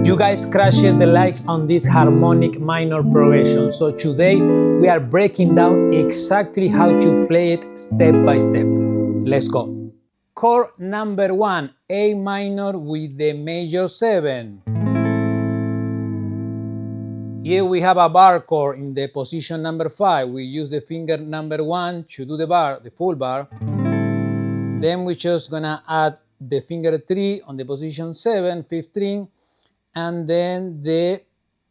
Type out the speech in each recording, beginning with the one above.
You guys crushed the likes on this harmonic minor progression. So today we are breaking down exactly how to play it step by step. Let's go. Chord number 1, A minor with the major 7. Here we have a bar chord in the position number 5. We use the finger number 1 to do the bar, the full bar. Then we're just gonna add the finger 3 on the position 7, 5th string, and then the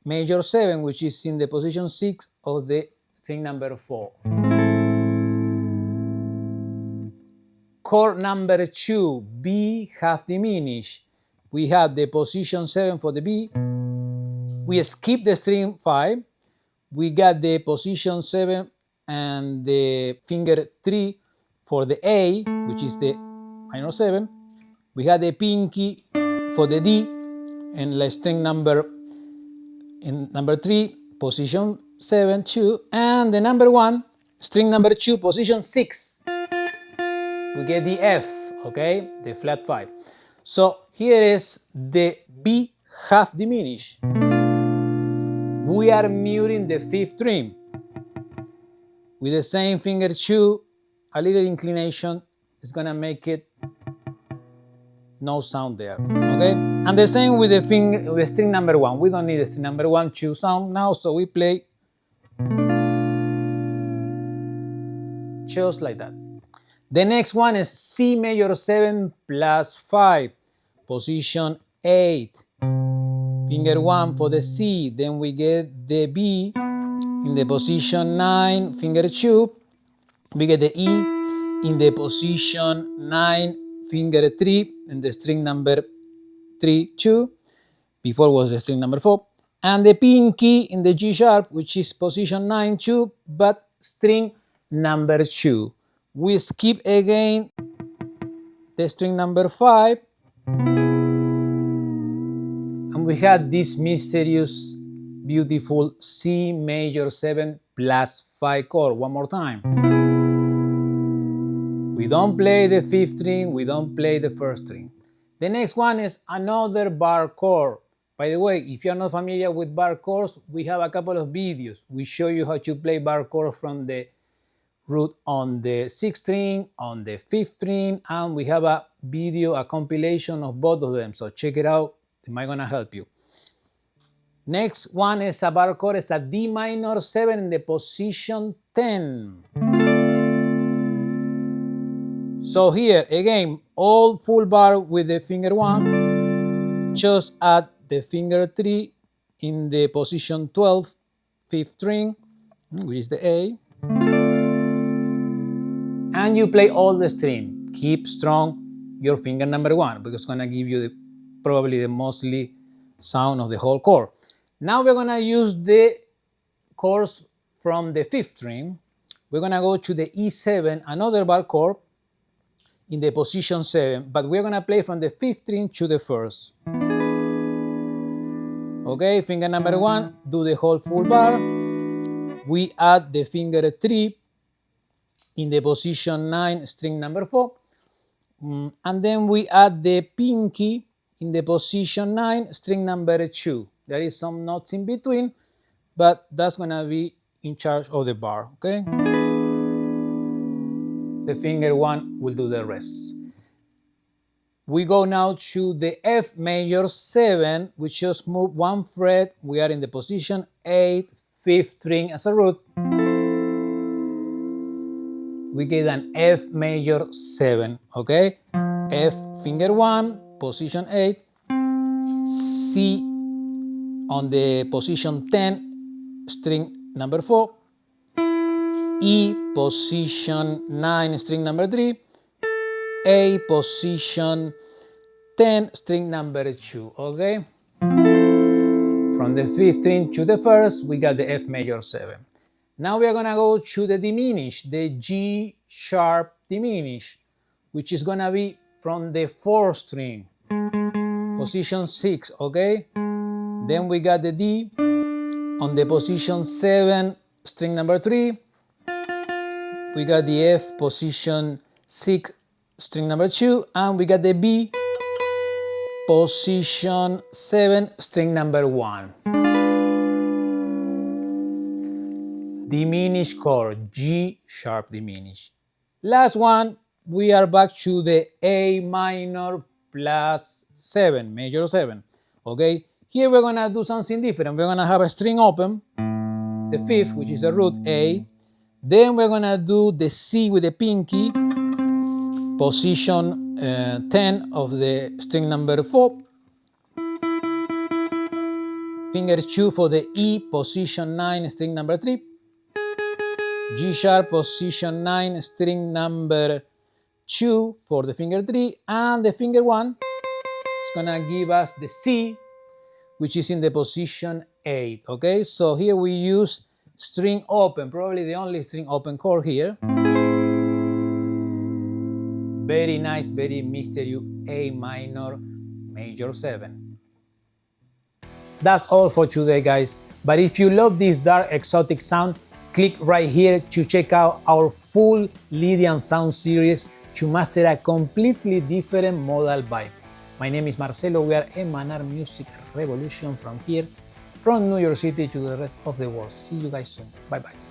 major 7, which is in the position 6 of the string number 4. Chord number 2, B half diminished. We have the position 7 for the B. We skip the string 5. We got the position 7 and the finger 3 for the A, which is the minor 7. We had the pinky for the D and the string number 3, position 7, 2, and the number 1, string number 2, position 6. We get the F, okay, the flat 5. So here is the B half diminished. We are muting the 5th string with the same finger 2, a little inclination is gonna make it no sound there, okay? And the same with the string number 1. We don't need the string number 1 to sound now, so we play just like that. The next one is C major 7 plus 5, position 8. Finger 1 for the C, then we get the B in the position 9, finger 2. We get the E in the position 9, finger 3, and the string number 3, 2. Before was the string number 4. And the pinky in the G sharp, which is position 9, 2, but string number 2. We skip again the string number 5. And we had this mysterious, beautiful C major 7 plus 5 chord. One more time. We don't play the 5th string, we don't play the 1st string. The next one is another bar chord. By the way, if you're not familiar with bar chords, we have a couple of videos. We show you how to play bar chords from the root on the 6th string, on the 5th string, and we have a video, a compilation of both of them. So check it out, it might gonna help you. Next one is a bar chord, it's a D minor 7 in the position 10. So here, again, all full bar with the finger 1, just add the finger 3 in the position 12, 5th string, which is the A, and you play all the string. Keep strong your finger number 1, because it's gonna give you probably the mostly sound of the whole chord. Now we're gonna use the chords from the 5th string. We're gonna go to the E7, another bar chord, in the position 7, but we're gonna play from the 5th string to the 1st. Okay, finger number 1, do the whole full bar. We add the finger 3 in the position 9, string number 4. And then we add the pinky in the position 9, string number 2. There is some notes in between, but that's gonna be in charge of the bar, okay? The finger 1 will do the rest. We go now to the F major 7, we just move 1 fret. We are in the position 8, 5th string as a root. We get an F major 7, okay? F finger 1, position 8, C on the position 10, string number 4, E position 9, string number 3, A position 10, string number 2, okay? From the 5th string to the 1st, we got the F major 7. Now we are gonna go to the diminished, the G sharp diminished, which is gonna be from the 4th string, position 6, okay? Then we got the D on the position 7, string number 3. We got the F position 6, string number 2, and we got the B position 7, string number 1. Diminished chord, G sharp diminished. Last one, we are back to the A minor plus 7, major 7. Okay, here we're gonna do something different. We're gonna have a string open, the 5th, which is the root A. Then we're gonna do the C with the pinky, position 10 of the string number 4. Finger 2 for the E, position 9, string number 3. G sharp, position 9, string number 2 for the finger 3. And the finger 1 is gonna give us the C, which is in the position 8. Okay, so here we use string open, probably the only string open chord here. Very nice, very mysterious A minor major 7. That's all for today, guys. But if you love this dark exotic sound, click right here to check out our full Lydian sound series to master a completely different modal vibe. My name is Marcelo. We are Emanar Music Revolution from here, from New York City to the rest of the world. See you guys soon. Bye bye.